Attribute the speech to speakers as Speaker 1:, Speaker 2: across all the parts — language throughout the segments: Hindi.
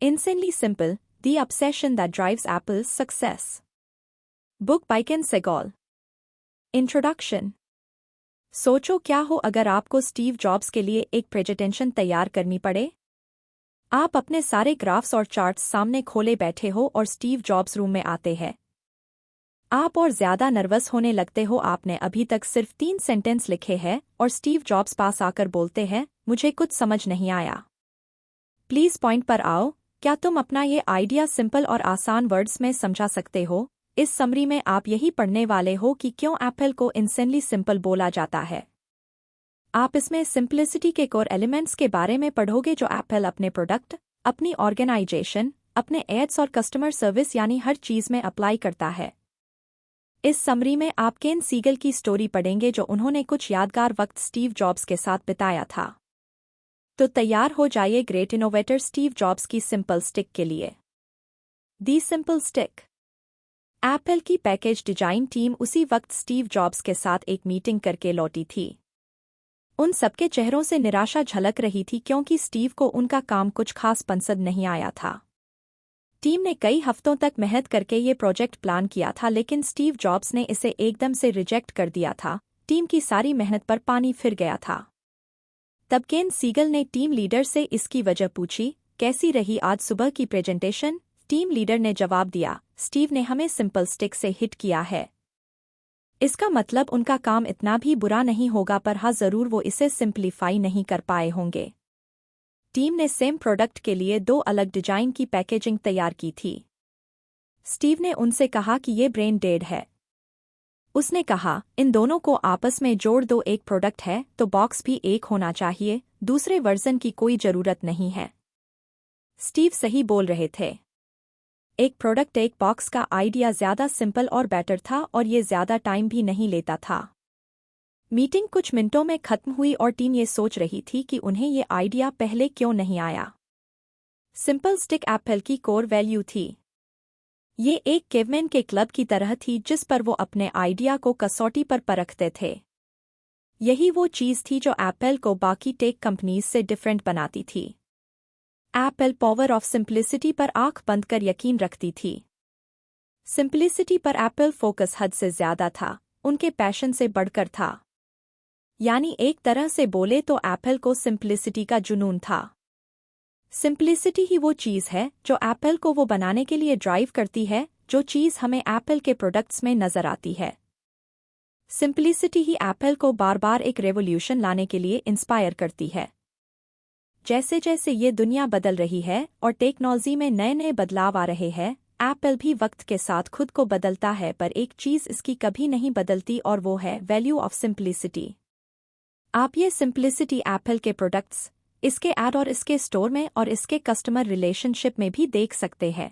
Speaker 1: Insanely Simple, The Obsession That Drives Apple's Success. Book by Ken Segall. Introduction. सोचो क्या हो अगर आपको स्टीव जॉब्स के लिए एक प्रेजेंटेशन तैयार करनी पड़े। आप अपने सारे ग्राफ्स और चार्ट्स सामने खोले बैठे हो और स्टीव जॉब्स रूम में आते हैं। आप और ज्यादा नर्वस होने लगते हो। आपने अभी तक सिर्फ 3 सेंटेंस लिखे हैं और स्टीव जॉब्स पास आकर बोलते हैं, मुझे कुछ समझ नहीं आया। प्लीज पॉइंट पर आओ। क्या तुम अपना ये आइडिया सिंपल और आसान वर्ड्स में समझा सकते हो? इस समरी में आप यही पढ़ने वाले हो कि क्यों एप्पल को इंसेनली सिंपल बोला जाता है। आप इसमें सिंप्लिसिटी के कोर एलिमेंट्स के बारे में पढ़ोगे जो एप्पल अपने प्रोडक्ट, अपनी ऑर्गेनाइजेशन, अपने एड्स और कस्टमर सर्विस यानी हर चीज में अप्लाई करता है। इस समरी में आप केन सीगल की स्टोरी पढ़ेंगे जो उन्होंने कुछ यादगार वक्त स्टीव जॉब्स के साथ बिताया था। तो तैयार हो जाइए ग्रेट इनोवेटर स्टीव जॉब्स की सिंपल स्टिक के लिए। दी सिंपल स्टिक। एप्पल की पैकेज डिजाइन टीम उसी वक्त स्टीव जॉब्स के साथ एक मीटिंग करके लौटी थी। उन सबके चेहरों से निराशा झलक रही थी क्योंकि स्टीव को उनका काम कुछ खास पसंद नहीं आया था। टीम ने कई हफ्तों तक मेहनत करके ये प्रोजेक्ट प्लान किया था लेकिन स्टीव जॉब्स ने इसे एकदम से रिजेक्ट कर दिया था। टीम की सारी मेहनत पर पानी फिर गया था। तब केन सीगल ने टीम लीडर से इसकी वजह पूछी, कैसी रही आज सुबह की प्रेजेंटेशन? टीम लीडर ने जवाब दिया, स्टीव ने हमें सिंपल स्टिक से हिट किया है। इसका मतलब उनका काम इतना भी बुरा नहीं होगा पर हाँ जरूर वो इसे सिंप्लीफाई नहीं कर पाए होंगे। टीम ने सेम प्रोडक्ट के लिए 2 अलग डिजाइन की पैकेजिंग तैयार की थी। स्टीव ने उनसे कहा कि ये ब्रेन डेड है। उसने कहा, इन दोनों को आपस में जोड़ दो, एक प्रोडक्ट है तो बॉक्स भी एक होना चाहिए, दूसरे वर्जन की कोई जरूरत नहीं है। स्टीव सही बोल रहे थे। एक प्रोडक्ट एक बॉक्स का आइडिया ज्यादा सिंपल और बेटर था और ये ज्यादा टाइम भी नहीं लेता था। मीटिंग कुछ मिनटों में खत्म हुई और टीम ये सोच रही थी कि उन्हें ये आइडिया पहले क्यों नहीं आया। सिंपल स्टिक एप्पल की कोर वैल्यू थी। ये एक केवमैन के क्लब की तरह थी जिस पर वो अपने आइडिया को कसौटी पर परखते थे। यही वो चीज थी जो एप्पल को बाकी टेक कंपनीज से डिफरेंट बनाती थी। एप्पल पावर ऑफ सिंप्लिसिटी पर आंख बंद कर यकीन रखती थी। सिंप्लिसिटी पर एप्पल फोकस हद से ज्यादा था, उनके पैशन से बढ़कर था। यानी एक तरह से बोले तो एप्पल को सिंप्लिसिटी का जुनून था। सिंप्लिसिटी ही वो चीज है जो एप्पल को वो बनाने के लिए ड्राइव करती है जो चीज हमें एप्पल के प्रोडक्ट्स में नजर आती है। सिंप्लिसिटी ही एप्पल को बार बार एक रेवोल्यूशन लाने के लिए इंस्पायर करती है। जैसे जैसे ये दुनिया बदल रही है और टेक्नोलॉजी में नए नए बदलाव आ रहे हैं, एप्पल भी वक्त के साथ खुद को बदलता है पर एक चीज इसकी कभी नहीं बदलती और वो है वैल्यू ऑफ सिंप्लिसिटी। आप ये सिंप्लिसिटी एप्पल के प्रोडक्ट्स, इसके ऐड और इसके स्टोर में और इसके कस्टमर रिलेशनशिप में भी देख सकते हैं।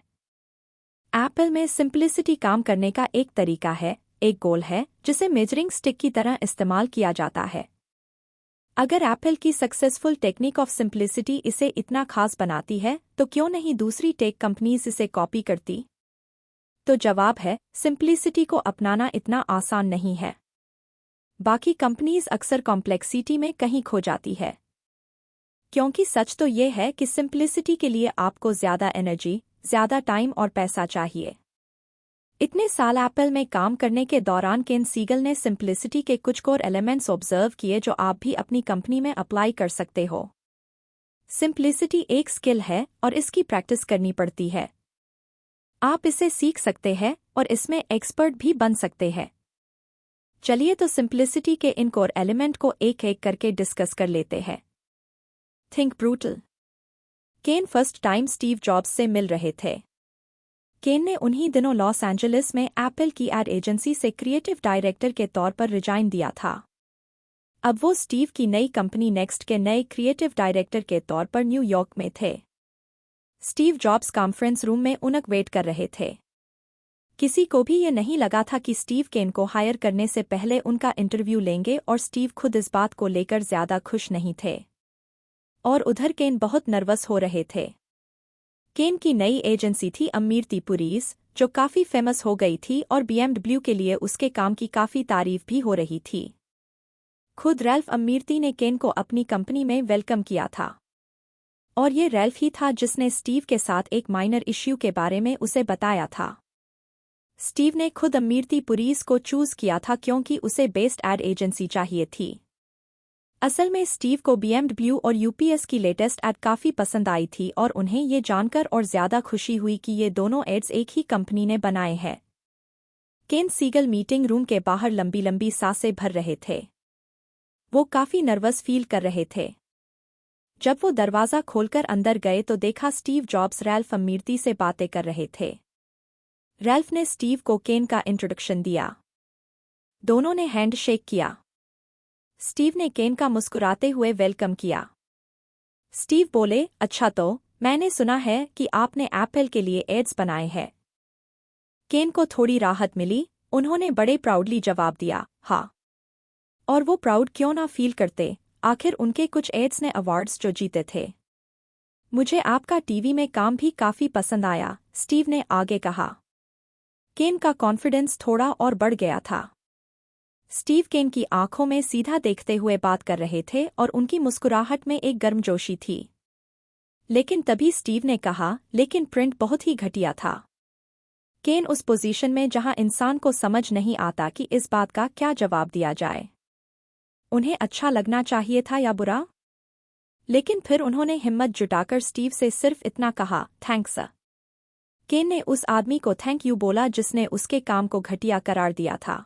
Speaker 1: एप्पल में सिंप्लिसिटी काम करने का एक तरीका है, एक गोल है जिसे मेजरिंग स्टिक की तरह इस्तेमाल किया जाता है। अगर एप्पल की सक्सेसफुल टेक्निक ऑफ सिंप्लिसिटी इसे इतना खास बनाती है तो क्यों नहीं दूसरी टेक कंपनीज इसे कॉपी करती? तो जवाब है, सिंप्लिसिटी को अपनाना इतना आसान नहीं है। बाकी कंपनीज अक्सर कॉम्प्लेक्सिटी में कहीं खो जाती है। क्योंकि सच तो ये है कि सिंप्लिसिटी के लिए आपको ज्यादा एनर्जी, ज्यादा टाइम और पैसा चाहिए। इतने साल एप्पल में काम करने के दौरान केन सीगल ने सिंप्लिसिटी के कुछ कोर एलिमेंट्स ऑब्जर्व किए जो आप भी अपनी कंपनी में अप्लाई कर सकते हो। सिंप्लिसिटी एक स्किल है और इसकी प्रैक्टिस करनी पड़ती है। आप इसे सीख सकते हैं और इसमें एक्सपर्ट भी बन सकते हैं। चलिए तो सिंप्लिसिटी के इन कोर एलिमेंट को एक एक करके डिस्कस कर लेते हैं। Think brutal. Ken first time Steve Jobs से मिल रहे थे। केन ने उन्हीं दिनों लॉस एंजलिस में एप्पल की एड एजेंसी से क्रिएटिव डायरेक्टर के तौर पर रिजाइन दिया था। अब वो स्टीव की नई कंपनी नेक्स्ट के नए क्रिएटिव डायरेक्टर के तौर पर न्यूयॉर्क में थे। स्टीव जॉब्स कॉन्फ्रेंस रूम में उनक वेट कर रहे थे। किसी को भी ये नहीं लगा था कि स्टीव केन को हायर करने से पहले उनका इंटरव्यू लेंगे और स्टीव खुद इस बात को लेकर ज्यादा खुश नहीं थे। और उधर केन बहुत नर्वस हो रहे थे। केन की नई एजेंसी थी अम्मीर्ती पुरीज, जो काफी फेमस हो गई थी और BMW के लिए उसके काम की काफी तारीफ भी हो रही थी। खुद रैल्फ अम्मीर्ती ने केन को अपनी कंपनी में वेलकम किया था। और ये रैल्फ ही था जिसने स्टीव के साथ एक माइनर इश्यू के बारे में उसे बताया था। स्टीव ने खुद अमीरती पुरीस को चूज किया था क्योंकि उसे बेस्ट एड एजेंसी चाहिए थी। असल में स्टीव को BMW और UPS की लेटेस्ट एड काफ़ी पसंद आई थी और उन्हें ये जानकर और ज़्यादा खुशी हुई कि ये दोनों एड्स एक ही कंपनी ने बनाए हैं। केन सीगल मीटिंग रूम के बाहर लंबी लंबी सांसें भर रहे थे। वो काफ़ी नर्वस फील कर रहे थे। जब वो दरवाज़ा खोलकर अंदर गए तो देखा स्टीव जॉब्स रैल्फ अमीरती से बातें कर रहे थे। रैल्फ ने स्टीव को केन का इंट्रोडक्शन दिया। दोनों ने हैंड शेक किया। स्टीव ने केन का मुस्कुराते हुए वेलकम किया। स्टीव बोले, अच्छा तो मैंने सुना है कि आपने एप्पल के लिए एड्स बनाए हैं। केन को थोड़ी राहत मिली। उन्होंने बड़े प्राउडली जवाब दिया, हाँ। और वो प्राउड क्यों ना फील करते, आखिर उनके कुछ एड्स ने अवार्ड्स जो जीते थे। मुझे आपका टीवी में काम भी काफ़ी पसंद आया, स्टीव ने आगे कहा। केन का कॉन्फिडेंस थोड़ा और बढ़ गया था। स्टीव केन की आंखों में सीधा देखते हुए बात कर रहे थे और उनकी मुस्कुराहट में एक गर्मजोशी थी। लेकिन तभी स्टीव ने कहा, लेकिन प्रिंट बहुत ही घटिया था। केन उस पोजीशन में जहां इंसान को समझ नहीं आता कि इस बात का क्या जवाब दिया जाए। उन्हें अच्छा लगना चाहिए था या बुरा? लेकिन फिर उन्होंने हिम्मत जुटाकर स्टीव से सिर्फ इतना कहा, थैंक्स। केन ने उस आदमी को थैंक यू बोला जिसने उसके काम को घटिया करार दिया था।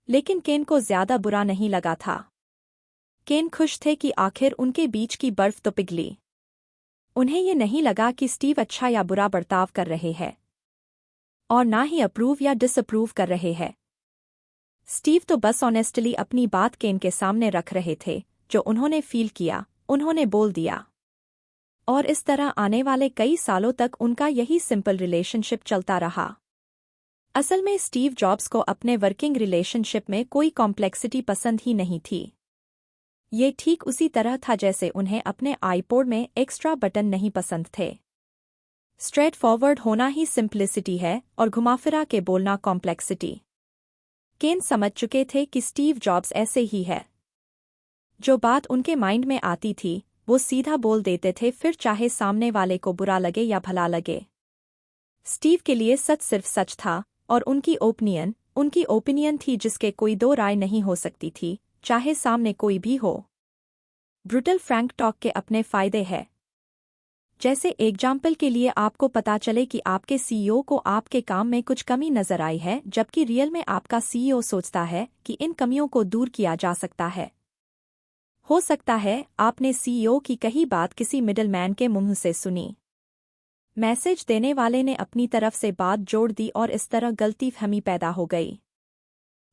Speaker 1: लेकिन केन को ज्यादा बुरा नहीं लगा था। केन खुश थे कि आखिर उनके बीच की बर्फ तो पिघली। उन्हें ये नहीं लगा कि स्टीव अच्छा या बुरा बर्ताव कर रहे हैं, और ना ही अप्रूव या डिसअप्रूव कर रहे हैं। स्टीव तो बस ऑनेस्टली अपनी बात केन के सामने रख रहे थे। जो उन्होंने फील किया, उन्होंने बोल दिया। और इस तरह आने वाले कई सालों तक उनका यही सिंपल रिलेशनशिप चलता रहा। असल में स्टीव जॉब्स को अपने वर्किंग रिलेशनशिप में कोई कॉम्प्लेक्सिटी पसंद ही नहीं थी। ये ठीक उसी तरह था जैसे उन्हें अपने आईपॉड में एक्स्ट्रा बटन नहीं पसंद थे। स्ट्रेट फॉरवर्ड होना ही सिंप्लिसिटी है और घुमाफिरा के बोलना कॉम्प्लेक्सिटी। केन समझ चुके थे कि स्टीव जॉब्स ऐसे ही है। जो बात उनके माइंड में आती थी वो सीधा बोल देते थे, फिर चाहे सामने वाले को बुरा लगे या भला लगे। स्टीव के लिए सच सिर्फ सच था और उनकी ओपिनियन थी जिसके कोई दो राय नहीं हो सकती थी, चाहे सामने कोई भी हो। ब्रूटल फ्रैंक टॉक के अपने फायदे हैं। जैसे एग्जाम्पल के लिए आपको पता चले कि आपके सीईओ को आपके काम में कुछ कमी नजर आई है, जबकि रियल में आपका सीईओ सोचता है कि इन कमियों को दूर किया जा सकता है। हो सकता है आपने सीईओ की कही बात किसी मिडलमैन के मुंह से सुनी। मैसेज देने वाले ने अपनी तरफ से बात जोड़ दी और इस तरह गलतीफहमी पैदा हो गई।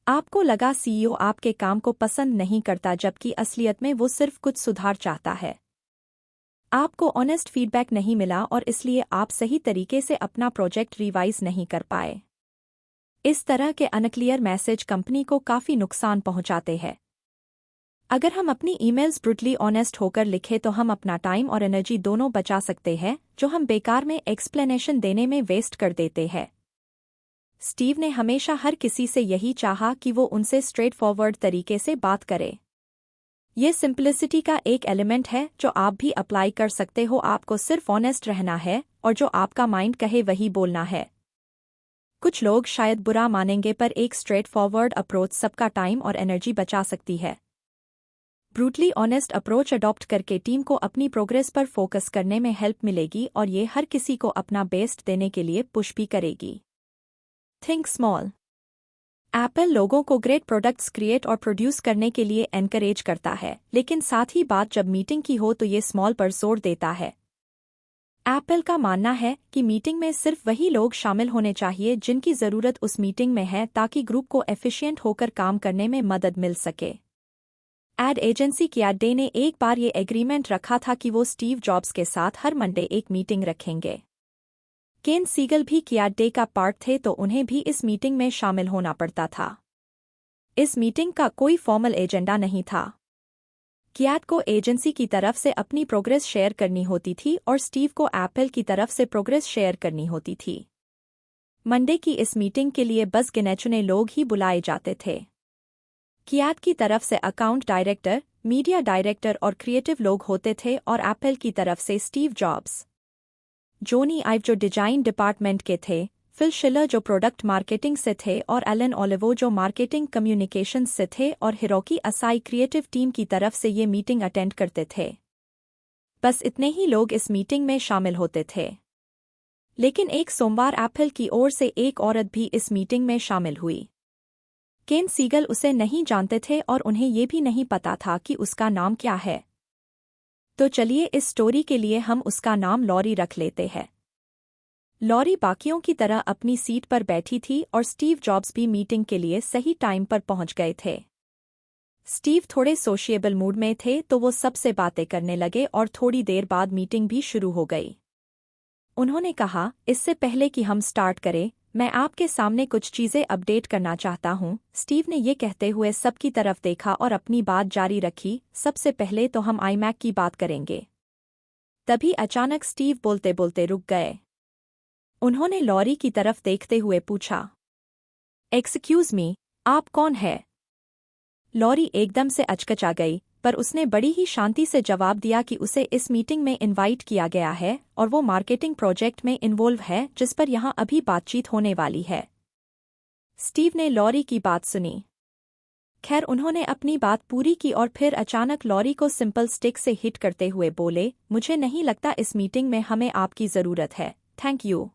Speaker 1: आपको लगा सीईओ आपके काम को पसंद नहीं करता, जबकि असलियत में वो सिर्फ कुछ सुधार चाहता है। आपको ऑनेस्ट फीडबैक नहीं मिला और इसलिए आप सही तरीके से अपना प्रोजेक्ट रिवाइज नहीं कर पाए। इस तरह के अनक्लियर मैसेज कंपनी को काफ़ी नुकसान पहुंचाते हैं। अगर हम अपनी ईमेल्स ब्रूटली ऑनेस्ट होकर लिखें तो हम अपना टाइम और एनर्जी दोनों बचा सकते हैं, जो हम बेकार में एक्सप्लेनेशन देने में वेस्ट कर देते हैं। स्टीव ने हमेशा हर किसी से यही चाहा कि वो उनसे स्ट्रेट फॉरवर्ड तरीके से बात करे। ये सिंप्लिसिटी का एक एलिमेंट है जो आप भी अप्लाई कर सकते हो। आपको सिर्फ ऑनेस्ट रहना है और जो आपका माइंड कहे वही बोलना है। कुछ लोग शायद बुरा मानेंगे, पर एक स्ट्रेट फॉरवर्ड अप्रोच सबका टाइम और एनर्जी बचा सकती है। ब्रूटली ऑनेस्ट अप्रोच अडॉप्ट करके टीम को अपनी प्रोग्रेस पर फोकस करने में हेल्प मिलेगी और ये हर किसी को अपना बेस्ट देने के लिए पुश भी करेगी। Think small. एप्पल लोगों को ग्रेट प्रोडक्ट्स क्रिएट और प्रोड्यूस करने के लिए एनकरेज करता है, लेकिन साथ ही बात जब मीटिंग की हो तो ये स्मॉल पर जोर देता है। एप्पल का मानना है कि मीटिंग में सिर्फ वही लोग शामिल होने चाहिए जिनकी ज़रूरत उस मीटिंग में है, ताकि ग्रुप को एफिशिएंट होकर काम करने में मदद मिल सके। एड एजेंसी कियाडे ने एक बार ये एग्रीमेंट रखा था कि वो स्टीव जॉब्स के साथ हर मंडे एक मीटिंग रखेंगे। केन सीगल भी कियाडे का पार्ट थे तो उन्हें भी इस मीटिंग में शामिल होना पड़ता था। इस मीटिंग का कोई फॉर्मल एजेंडा नहीं था। कियाड को एजेंसी की तरफ से अपनी प्रोग्रेस शेयर करनी होती थी और स्टीव को एप्पल की तरफ से प्रोग्रेस शेयर करनी होती थी। मंडे की इस मीटिंग के लिए बस गिने चुने लोग ही बुलाए जाते थे। कियाड की तरफ से अकाउंट डायरेक्टर, मीडिया डायरेक्टर और क्रिएटिव लोग होते थे और एप्पल की तरफ से स्टीव जॉब्स, जोनी आइव जो डिजाइन डिपार्टमेंट के थे, फिल शिलर जो प्रोडक्ट मार्केटिंग से थे और एलन ओलिवो जो मार्केटिंग कम्युनिकेशंस से थे और हिरोकी असाई क्रिएटिव टीम की तरफ से ये मीटिंग अटेंड करते थे। बस इतने ही लोग इस मीटिंग में शामिल होते थे। लेकिन एक सोमवार एप्पल की ओर से एक औरत भी इस मीटिंग में शामिल हुई। केन सीगल उसे नहीं जानते थे और उन्हें ये भी नहीं पता था कि उसका नाम क्या है। तो चलिए इस स्टोरी के लिए हम उसका नाम लॉरी रख लेते हैं। लॉरी बाकियों की तरह अपनी सीट पर बैठी थी और स्टीव जॉब्स भी मीटिंग के लिए सही टाइम पर पहुंच गए थे। स्टीव थोड़े सोशिएबल मूड में थे तो वो सबसे बातें करने लगे और थोड़ी देर बाद मीटिंग भी शुरू हो गई। उन्होंने कहा, इससे पहले कि हम स्टार्ट करें, मैं आपके सामने कुछ चीज़ें अपडेट करना चाहता हूँ। स्टीव ने ये कहते हुए सबकी तरफ देखा और अपनी बात जारी रखी। सबसे पहले तो हम आईमैक की बात करेंगे। तभी अचानक स्टीव बोलते बोलते रुक गए। उन्होंने लॉरी की तरफ देखते हुए पूछा, एक्सक्यूज मी, आप कौन है? लॉरी एकदम से अचकचा गई, पर उसने बड़ी ही शांति से जवाब दिया कि उसे इस मीटिंग में इनवाइट किया गया है और वो मार्केटिंग प्रोजेक्ट में इन्वॉल्व है जिस पर यहाँ अभी बातचीत होने वाली है। स्टीव ने लॉरी की बात सुनी। खैर उन्होंने अपनी बात पूरी की और फिर अचानक लॉरी को सिंपल स्टिक से हिट करते हुए बोले, मुझे नहीं लगता इस मीटिंग में हमें आपकी ज़रूरत है, थैंक यू।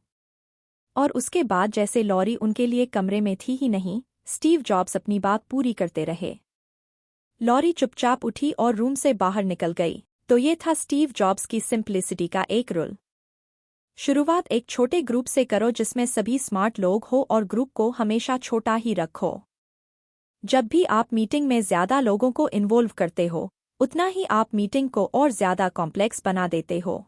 Speaker 1: और उसके बाद जैसे लॉरी उनके लिए कमरे में थी ही नहीं, स्टीव जॉब्स अपनी बात पूरी करते रहे। लॉरी चुपचाप उठी और रूम से बाहर निकल गई। तो ये था स्टीव जॉब्स की सिंप्लिसिटी का एक रूल। शुरुआत एक छोटे ग्रुप से करो जिसमें सभी स्मार्ट लोग हो और ग्रुप को हमेशा छोटा ही रखो। जब भी आप मीटिंग में ज़्यादा लोगों को इन्वॉल्व करते हो, उतना ही आप मीटिंग को और ज़्यादा कॉम्प्लेक्स बना देते हो।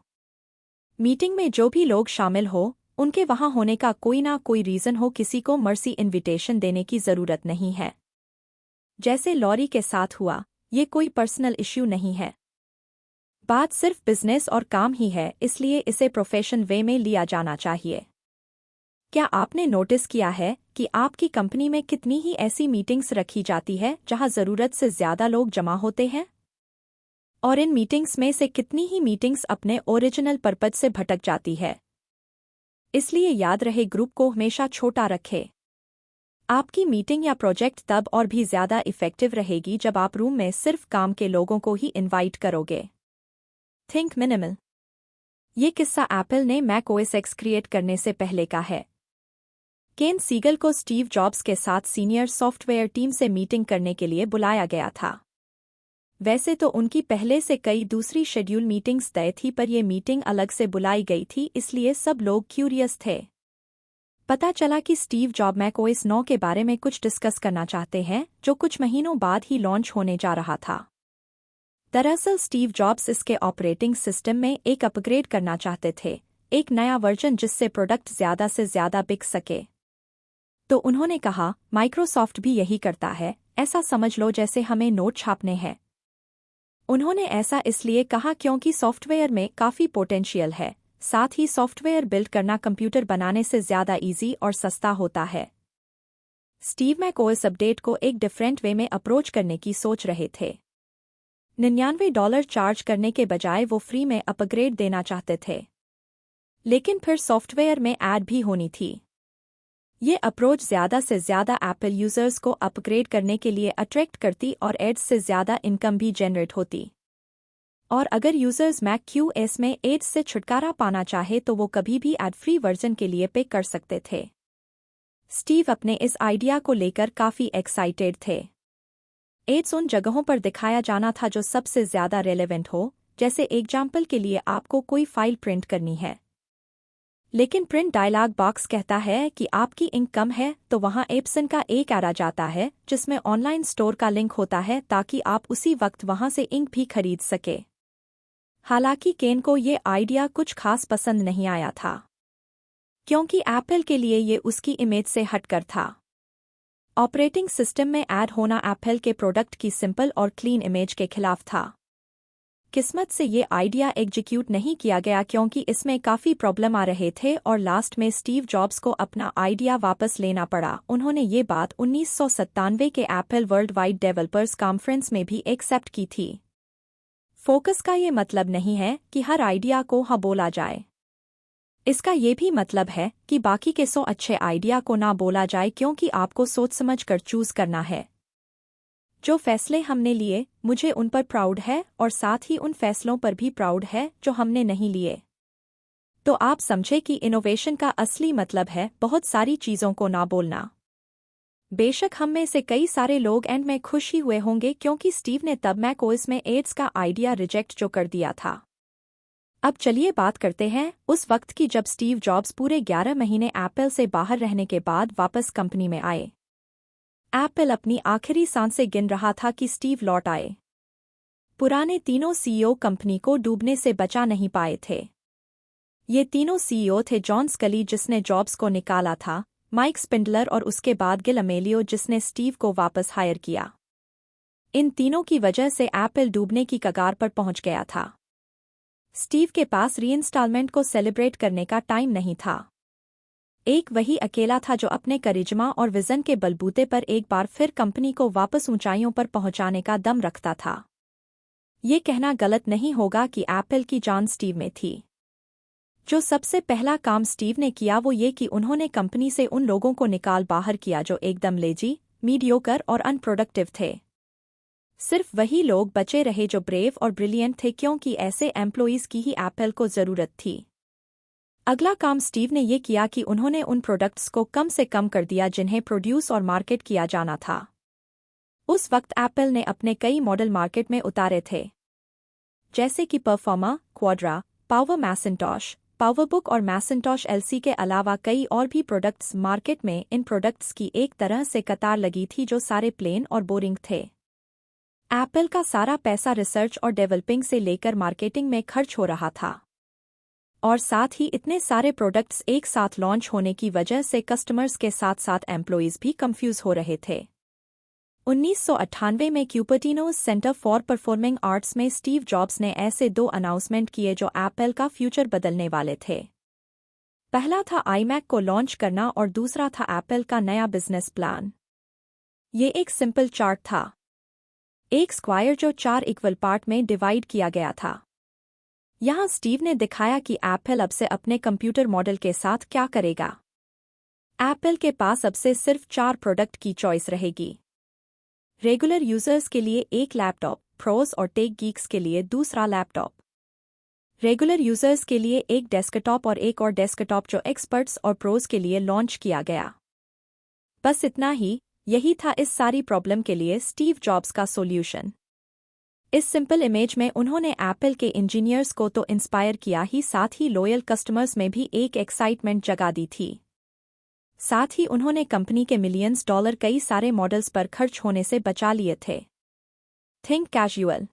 Speaker 1: मीटिंग में जो भी लोग शामिल हो, उनके वहाँ होने का कोई ना कोई रीज़न हो। किसी को मर्सी इनविटेशन देने की ज़रूरत नहीं है। जैसे लॉरी के साथ हुआ, ये कोई पर्सनल इश्यू नहीं है। बात सिर्फ बिजनेस और काम ही है, इसलिए इसे प्रोफेशन वे में लिया जाना चाहिए। क्या आपने नोटिस किया है कि आपकी कंपनी में कितनी ही ऐसी मीटिंग्स रखी जाती है जहां ज़रूरत से ज़्यादा लोग जमा होते हैं? और इन मीटिंग्स में से कितनी ही मीटिंग्स अपने ओरिजिनल पर्पज से भटक जाती है। इसलिए याद रहे, ग्रुप को हमेशा छोटा रखें। आपकी मीटिंग या प्रोजेक्ट तब और भी ज़्यादा इफ़ेक्टिव रहेगी जब आप रूम में सिर्फ काम के लोगों को ही इनवाइट करोगे। Think minimal. ये किस्सा एप्पल ने मैक ओएस एक्स क्रिएट करने से पहले का है। केन सीगल को स्टीव जॉब्स के साथ सीनियर सॉफ्टवेयर टीम से मीटिंग करने के लिए बुलाया गया था। वैसे तो उनकी पहले से कई दूसरी शेड्यूल मीटिंग्स तय थी, पर यह मीटिंग अलग से बुलाई गई थी, इसलिए सब लोग क्यूरियस थे। पता चला कि स्टीव जॉब मैक ओएस 9 के बारे में कुछ डिस्कस करना चाहते हैं, जो कुछ महीनों बाद ही लॉन्च होने जा रहा था। दरअसल स्टीव जॉब्स इसके ऑपरेटिंग सिस्टम में एक अपग्रेड करना चाहते थे, एक नया वर्जन जिससे प्रोडक्ट ज़्यादा से ज़्यादा बिक सके। तो उन्होंने कहा, माइक्रोसॉफ्ट भी यही करता है, ऐसा समझ लो जैसे हमें नोट छापने हैं। उन्होंने ऐसा इसलिए कहा क्योंकि सॉफ्टवेयर में काफ़ी पोटेंशियल है, साथ ही सॉफ्टवेयर बिल्ड करना कंप्यूटर बनाने से ज़्यादा इजी और सस्ता होता है। स्टीव मैक ओएस अपडेट को एक डिफरेंट वे में अप्रोच करने की सोच रहे थे। $99 चार्ज करने के बजाय वो फ्री में अपग्रेड देना चाहते थे। लेकिन फिर सॉफ्टवेयर में ऐड भी होनी थी। ये अप्रोच ज़्यादा से ज़्यादा एप्पल यूज़र्स को अपग्रेड करने के लिए अट्रैक्ट करती और एड्स से ज़्यादा इनकम भी जनरेट होती। और अगर यूज़र्स मैक क्यूएस में एड्स से छुटकारा पाना चाहे तो वो कभी भी एड फ्री वर्जन के लिए पे कर सकते थे। स्टीव अपने इस आइडिया को लेकर काफ़ी एक्साइटेड थे। एड्स उन जगहों पर दिखाया जाना था जो सबसे ज़्यादा रेलेवेंट हो, जैसे एग्जाम्पल के लिए आपको कोई फाइल प्रिंट करनी है, लेकिन प्रिंट डायलॉग बॉक्स कहता है कि आपकी इंक कम है, तो वहाँ एप्सन का एक ऐड आ जाता है जिसमें ऑनलाइन स्टोर का लिंक होता है ताकि आप उसी वक्त वहाँ से इंक भी खरीद सके। हालांकि केन को ये आइडिया कुछ खास पसंद नहीं आया था, क्योंकि एप्पल के लिए ये उसकी इमेज से हटकर था। ऑपरेटिंग सिस्टम में ऐड होना एप्पल के प्रोडक्ट की सिंपल और क्लीन इमेज के खिलाफ था। किस्मत से ये आइडिया एग्जीक्यूट नहीं किया गया क्योंकि इसमें काफ़ी प्रॉब्लम आ रहे थे और लास्ट में स्टीव जॉब्स को अपना आइडिया वापस लेना पड़ा। उन्होंने ये बात 1997 के Apple world wide developers conference में भी एक्सेप्ट की थी। फोकस का ये मतलब नहीं है कि हर आइडिया को हाँ बोला जाए। इसका ये भी मतलब है कि बाकी के 100 अच्छे आइडिया को ना बोला जाए क्योंकि आपको सोच समझ कर चूज करना है। जो फैसले हमने लिए मुझे उन पर प्राउड है और साथ ही उन फैसलों पर भी प्राउड है जो हमने नहीं लिए। तो आप समझे कि इनोवेशन का असली मतलब है बहुत सारी चीज़ों को ना बोलना। बेशक हम में से कई सारे लोग एंड में खुश ही हुए होंगे क्योंकि स्टीव ने तब मैकओएस में एड्स का आइडिया रिजेक्ट जो कर दिया था। अब चलिए बात करते हैं उस वक्त की जब स्टीव जॉब्स पूरे 11 महीने एप्पल से बाहर रहने के बाद वापस कंपनी में आए। एप्पल अपनी आखिरी सांसें गिन रहा था कि स्टीव लौट आए। पुराने तीनों सीईओ कंपनी को डूबने से बचा नहीं पाए थे। ये तीनों सीईओ थे जॉन स्कली जिसने जॉब्स को निकाला था, माइक स्पिंडलर और उसके बाद गिल अमेलियो जिसने स्टीव को वापस हायर किया। इन तीनों की वजह से एप्पल डूबने की कगार पर पहुंच गया था। स्टीव के पास रीइंस्टॉलमेंट को सेलिब्रेट करने का टाइम नहीं था। एक वही अकेला था जो अपने करिश्मा और विजन के बलबूते पर एक बार फिर कंपनी को वापस ऊंचाइयों पर पहुंचाने का दम रखता था। ये कहना गलत नहीं होगा कि एप्पल की जान स्टीव में थी। जो सबसे पहला काम स्टीव ने किया वो ये कि उन्होंने कंपनी से उन लोगों को निकाल बाहर किया जो एकदम लेजी, मीडियोकर और अनप्रोडक्टिव थे। सिर्फ वही लोग बचे रहे जो ब्रेव और ब्रिलियंट थे क्योंकि ऐसे एम्प्लॉइज की ही एप्पल को जरूरत थी। अगला काम स्टीव ने ये किया कि उन्होंने उन प्रोडक्ट्स को कम से कम कर दिया जिन्हें प्रोड्यूस और मार्केट किया जाना था। उस वक्त एप्पल ने अपने कई मॉडल मार्केट में उतारे थे, जैसे कि परफॉर्मा, क्वाड्रा, पावर मैसिंटॉश, पावरबुक और मैसिंटॉश एलसी के अलावा कई और भी प्रोडक्ट्स मार्केट में। इन प्रोडक्ट्स की एक तरह से कतार लगी थी जो सारे प्लेन और बोरिंग थे। एप्पल का सारा पैसा रिसर्च और डेवलपिंग से लेकर मार्केटिंग में खर्च हो रहा था और साथ ही इतने सारे प्रोडक्ट्स एक साथ लॉन्च होने की वजह से कस्टमर्स के साथ साथ एम्प्लॉइज भी कंफ्यूज हो रहे थे। 1998 में Cupertino centre for performing arts में स्टीव जॉब्स ने ऐसे 2 अनाउंसमेंट किए जो एप्पल का फ्यूचर बदलने वाले थे। पहला था आईमैक को लॉन्च करना और दूसरा था एप्पल का नया बिजनेस प्लान। ये एक सिंपल चार्ट था, एक स्क्वायर जो 4 इक्वल पार्ट में डिवाइड किया गया था। यहाँ स्टीव ने दिखाया कि एप्पल अब से अपने कंप्यूटर मॉडल के साथ क्या करेगा। एप्पल के पास अब से सिर्फ 4 प्रोडक्ट की चॉइस रहेगी। रेगुलर यूजर्स के लिए एक लैपटॉप, प्रोस और टेक गीक्स के लिए दूसरा लैपटॉप। रेगुलर यूजर्स के लिए एक डेस्कटॉप और एक और डेस्कटॉप जो एक्सपर्ट्स और प्रोस के लिए लॉन्च किया गया। बस इतना ही, यही था इस सारी प्रॉब्लम के लिए स्टीव जॉब्स का सॉल्यूशन। इस सिंपल इमेज में उन्होंने एप्पल के इंजीनियर्स को तो इंस्पायर किया ही साथ ही लॉयल कस्टमर्स में भी एक एक्साइटमेंट जगा दी थी। साथ ही उन्होंने कंपनी के मिलियंस डॉलर कई सारे मॉडल्स पर खर्च होने से बचा लिए थे। Think casual.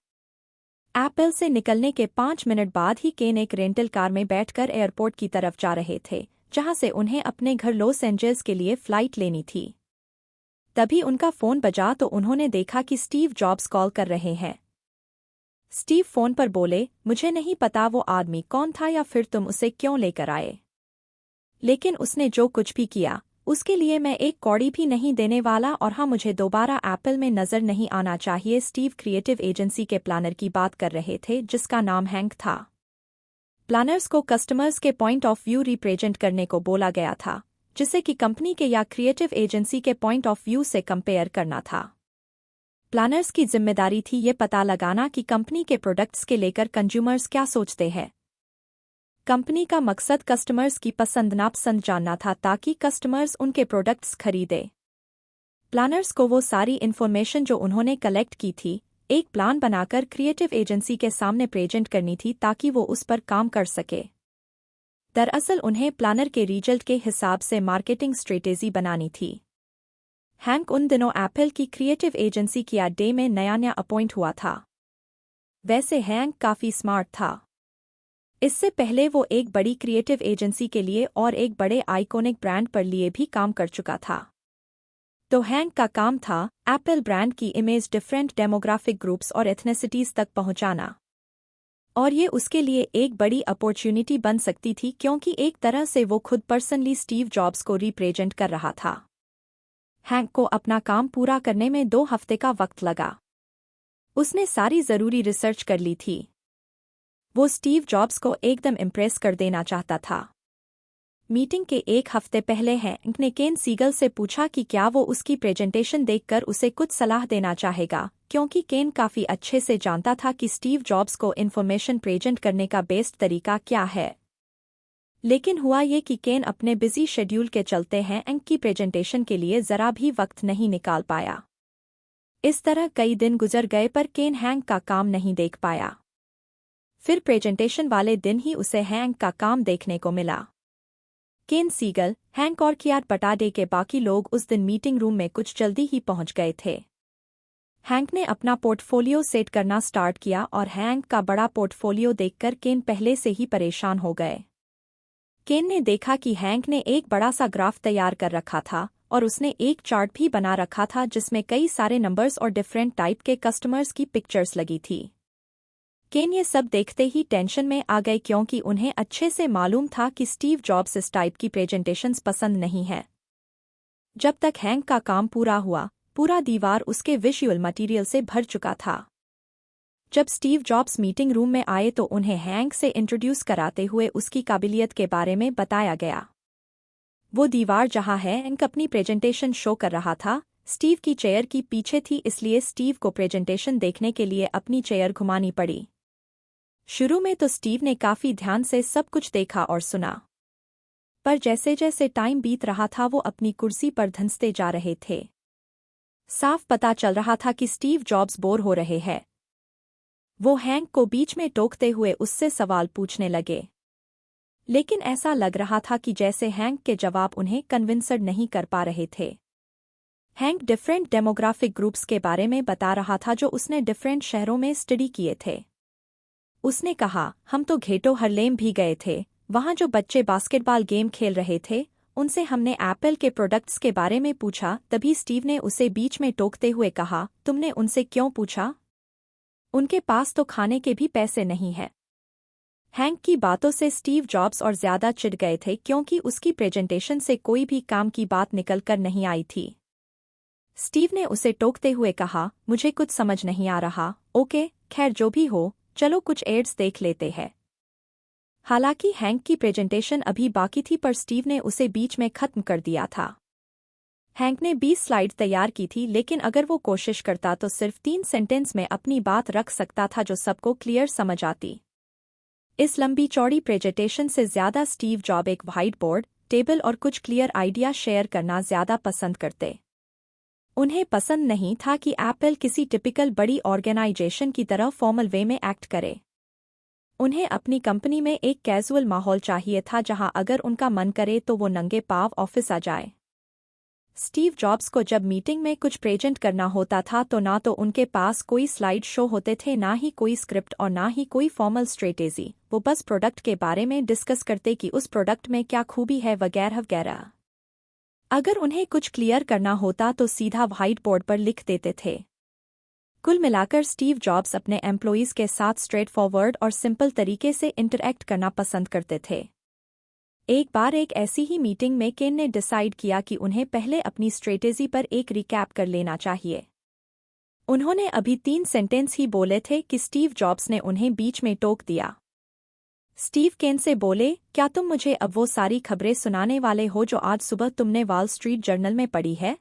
Speaker 1: एप्पल से निकलने के 5 मिनट बाद ही केन एक रेंटल कार में बैठकर एयरपोर्ट की तरफ जा रहे थे जहां से उन्हें अपने घर लॉस एंजल्स के लिए फ्लाइट लेनी थी। तभी उनका फोन बजा तो उन्होंने देखा कि स्टीव जॉब्स कॉल कर रहे हैं। स्टीव फोन पर बोले, मुझे नहीं पता वो आदमी कौन था या फिर तुम उसे क्यों लेकर आए, लेकिन उसने जो कुछ भी किया उसके लिए मैं एक कौड़ी भी नहीं देने वाला और हाँ मुझे दोबारा एप्पल में नजर नहीं आना चाहिए। स्टीव क्रिएटिव एजेंसी के प्लानर की बात कर रहे थे जिसका नाम हैंक था। प्लानर्स को कस्टमर्स के पॉइंट ऑफ व्यू रिप्रेजेंट करने को बोला गया था जिसे कि कंपनी के या क्रिएटिव एजेंसी के पॉइंट ऑफ व्यू से कंपेयर करना था। प्लानर्स की जिम्मेदारी थी ये पता लगाना कि कंपनी के प्रोडक्ट्स के लेकर कंज्यूमर्स क्या सोचते हैं। कंपनी का मकसद कस्टमर्स की पसंद नापसंद जानना था ताकि कस्टमर्स उनके प्रोडक्ट्स खरीदे। प्लानर्स को वो सारी इन्फॉर्मेशन जो उन्होंने कलेक्ट की थी एक प्लान बनाकर क्रिएटिव एजेंसी के सामने प्रेजेंट करनी थी ताकि वो उस पर काम कर सके। दरअसल उन्हें प्लानर के रिजल्ट के हिसाब से मार्केटिंग स्ट्रेटेजी बनानी थी। हैंक उन दिनों एप्पल की क्रिएटिव एजेंसी की डे में नया अपॉइंट हुआ था। वैसे हैंक काफ़ी स्मार्ट था। इससे पहले वो एक बड़ी क्रिएटिव एजेंसी के लिए और एक बड़े आइकॉनिक ब्रांड पर लिए भी काम कर चुका था। तो हैंक का काम था एप्पल ब्रांड की इमेज डिफरेंट डेमोग्राफिक ग्रुप्स और एथनिसिटीज तक पहुंचाना। और ये उसके लिए एक बड़ी अपॉर्चुनिटी बन सकती थी क्योंकि एक तरह से वो खुद पर्सनली स्टीव जॉब्स को रिप्रेजेंट कर रहा था। हैंक को अपना काम पूरा करने में 2 हफ्ते का वक्त लगा। उसने सारी ज़रूरी रिसर्च कर ली थी। वो स्टीव जॉब्स को एकदम इम्प्रेस कर देना चाहता था। मीटिंग के 1 हफ्ते पहले हैंक ने केन सीगल से पूछा कि क्या वो उसकी प्रेजेंटेशन देखकर उसे कुछ सलाह देना चाहेगा, क्योंकि केन काफ़ी अच्छे से जानता था कि स्टीव जॉब्स को इन्फॉर्मेशन प्रेजेंट करने का बेस्ट तरीका क्या है। लेकिन हुआ ये कि केन अपने बिजी शेड्यूल के चलते हैंक की प्रेजेंटेशन के लिए ज़रा भी वक्त नहीं निकाल पाया। इस तरह कई दिन गुजर गए पर केन हैंक का काम नहीं देख पाया। फिर प्रेजेंटेशन वाले दिन ही उसे हैंक का काम देखने को मिला। केन सीगल, हैंक और कियार पटाडे के बाकी लोग उस दिन मीटिंग रूम में कुछ जल्दी ही पहुंच गए थे। हैंक ने अपना पोर्टफोलियो सेट करना स्टार्ट किया और हैंक का बड़ा पोर्टफोलियो देखकर केन पहले से ही परेशान हो गए। केन ने देखा कि हैंक ने एक बड़ा सा ग्राफ तैयार कर रखा था और उसने एक चार्ट भी बना रखा था जिसमें कई सारे नंबर्स और डिफरेंट टाइप के कस्टमर्स की पिक्चर्स लगी थी। केन ये सब देखते ही टेंशन में आ गए क्योंकि उन्हें अच्छे से मालूम था कि स्टीव जॉब्स इस टाइप की प्रेजेंटेशंस पसंद नहीं है। जब तक हैंक का काम पूरा हुआ, पूरा दीवार उसके विजुअल मटेरियल से भर चुका था। जब स्टीव जॉब्स मीटिंग रूम में आए तो उन्हें हैंक से इंट्रोड्यूस कराते हुए उसकी काबिलियत के बारे में बताया गया। वो दीवार जहां हैंक अपनी प्रेजेंटेशन शो कर रहा था, स्टीव की चेयर की पीछे थी, इसलिए स्टीव को प्रेजेंटेशन देखने के लिए अपनी चेयर घुमानी पड़ी। शुरू में तो स्टीव ने काफी ध्यान से सब कुछ देखा और सुना, पर जैसे जैसे टाइम बीत रहा था वो अपनी कुर्सी पर धंसते जा रहे थे। साफ पता चल रहा था कि स्टीव जॉब्स बोर हो रहे हैं। वो हैंक को बीच में टोकते हुए उससे सवाल पूछने लगे, लेकिन ऐसा लग रहा था कि जैसे हैंक के जवाब उन्हें कन्विंसड नहीं कर पा रहे थे। हैंक डिफरेंट डेमोग्राफिक ग्रुप्स के बारे में बता रहा था जो उसने डिफरेंट शहरों में स्टडी किए थे। उसने कहा, हम तो घेटो हरलेम भी गए थे, वहां जो बच्चे बास्केटबॉल गेम खेल रहे थे उनसे हमने एप्पल के प्रोडक्ट्स के बारे में पूछा। तभी स्टीव ने उसे बीच में टोकते हुए कहा, तुमने उनसे क्यों पूछा? उनके पास तो खाने के भी पैसे नहीं है। हैंक की बातों से स्टीव जॉब्स और ज्यादा चिढ़ गए थे क्योंकि उसकी प्रेजेंटेशन से कोई भी काम की बात निकल कर नहीं आई थी। स्टीव ने उसे टोकते हुए कहा, मुझे कुछ समझ नहीं आ रहा। ओके, खैर जो भी हो, चलो कुछ एड्स देख लेते हैं। हालांकि हैंक की प्रेजेंटेशन अभी बाकी थी पर स्टीव ने उसे बीच में खत्म कर दिया था। हैंक ने 20 स्लाइड तैयार की थी, लेकिन अगर वो कोशिश करता तो सिर्फ 3 सेंटेंस में अपनी बात रख सकता था जो सबको क्लियर समझ आती। इस लंबी चौड़ी प्रेजेंटेशन से ज्यादा स्टीव जॉब एक व्हाइट बोर्ड, टेबल और कुछ क्लियर आइडिया शेयर करना ज्यादा पसंद करते। उन्हें पसंद नहीं था कि एप्पल किसी टिपिकल बड़ी ऑर्गेनाइजेशन की तरह फॉर्मल वे में एक्ट करे। उन्हें अपनी कंपनी में एक कैजुअल माहौल चाहिए था जहां अगर उनका मन करे तो वो नंगे पांव ऑफिस आ जाए। स्टीव जॉब्स को जब मीटिंग में कुछ प्रेजेंट करना होता था तो ना तो उनके पास कोई स्लाइड शो होते थे, ना ही कोई स्क्रिप्ट और ना ही कोई फॉर्मल स्ट्रेटेजी। वो बस प्रोडक्ट के बारे में डिस्कस करते कि उस प्रोडक्ट में क्या खूबी है वगैरह वगैरह। अगर उन्हें कुछ क्लियर करना होता तो सीधा व्हाइट बोर्ड पर लिख देते थे। कुल मिलाकर स्टीव जॉब्स अपने एम्प्लॉइज के साथ स्ट्रेट फॉरवर्ड और सिंपल तरीके से इंटरैक्ट करना पसंद करते थे। एक बार एक ऐसी ही मीटिंग में केन ने डिसाइड किया कि उन्हें पहले अपनी स्ट्रेटेजी पर एक रिकैप कर लेना चाहिए। उन्होंने अभी 3 सेंटेंस ही बोले थे कि स्टीव जॉब्स ने उन्हें बीच में टोक दिया। स्टीव केन से बोले, क्या तुम मुझे अब वो सारी खबरें सुनाने वाले हो जो आज सुबह तुमने वॉल स्ट्रीट जर्नल में पढ़ी है?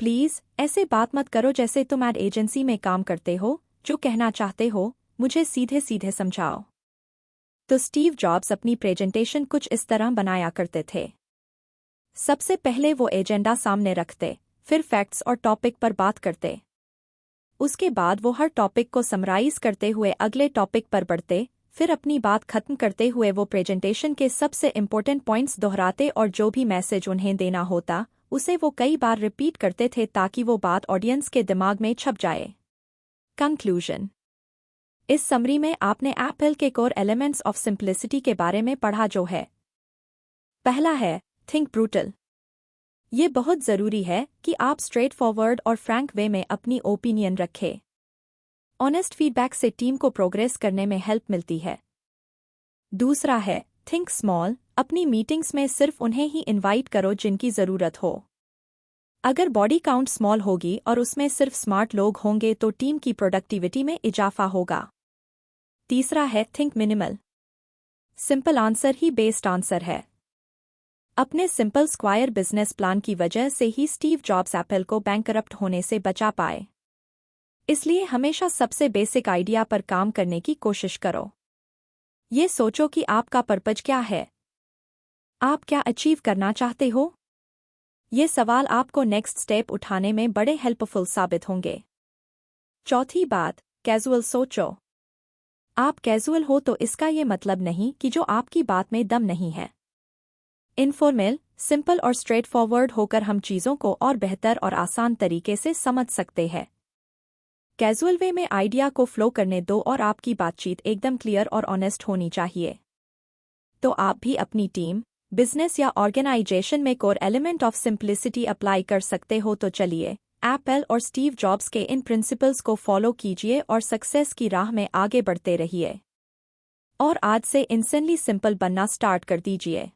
Speaker 1: प्लीज ऐसे बात मत करो जैसे तुम एड एजेंसी में काम करते हो। जो कहना चाहते हो मुझे सीधे सीधे समझाओ। तो स्टीव जॉब्स अपनी प्रेजेंटेशन कुछ इस तरह बनाया करते थे। सबसे पहले वो एजेंडा सामने रखते, फिर फैक्ट्स और टॉपिक पर बात करते। उसके बाद वो हर टॉपिक को समराइज करते हुए अगले टॉपिक पर बढ़ते, फिर अपनी बात खत्म करते हुए वो प्रेजेंटेशन के सबसे इम्पोर्टेंट पॉइंट्स दोहराते और जो भी मैसेज उन्हें देना होता उसे वो कई बार रिपीट करते थे ताकि वो बात ऑडियंस के दिमाग में छप जाए। कंक्लूजन। इस समरी में आपने एप्पल के कोर एलिमेंट्स ऑफ सिंप्लिसिटी के बारे में पढ़ा जो है। पहला है थिंक ब्रूटल। ये बहुत ज़रूरी है कि आप स्ट्रेट फॉरवर्ड और फ्रैंक वे में अपनी ओपिनियन रखें। ऑनेस्ट फीडबैक से टीम को प्रोग्रेस करने में हेल्प मिलती है। दूसरा है थिंक स्मॉल, अपनी मीटिंग्स में सिर्फ उन्हें ही इनवाइट करो जिनकी ज़रूरत हो। अगर बॉडी काउंट स्मॉल होगी और उसमें सिर्फ स्मार्ट लोग होंगे तो टीम की प्रोडक्टिविटी में इजाफा होगा। तीसरा है थिंक मिनिमल, सिंपल आंसर ही बेस्ट आंसर है। अपने सिंपल स्क्वायर बिजनेस प्लान की वजह से ही स्टीव जॉब्स एप्पल को बैंकरप्ट होने से बचा पाए। इसलिए हमेशा सबसे बेसिक आइडिया पर काम करने की कोशिश करो। ये सोचो कि आपका पर्पज क्या है, आप क्या अचीव करना चाहते हो। ये सवाल आपको नेक्स्ट स्टेप उठाने में बड़े हेल्पफुल साबित होंगे। चौथी बात, कैजुअल सोचो। आप कैजुअल हो तो इसका ये मतलब नहीं कि जो आपकी बात में दम नहीं है। इनफॉर्मल, सिंपल और स्ट्रेट फॉरवर्ड होकर हम चीज़ों को और बेहतर और आसान तरीके से समझ सकते हैं। कैजुअल वे में आइडिया को फ्लो करने दो और आपकी बातचीत एकदम क्लियर और ऑनेस्ट होनी चाहिए। तो आप भी अपनी टीम, बिजनेस या ऑर्गेनाइजेशन में core element of simplicity apply कर सकते हो। तो चलिए, एप्पल और स्टीव जॉब्स के इन प्रिंसिपल्स को फॉलो कीजिए और सक्सेस की राह में आगे बढ़ते रहिए। और आज से इंस्टेंटली सिंपल बनना स्टार्ट कर दीजिए।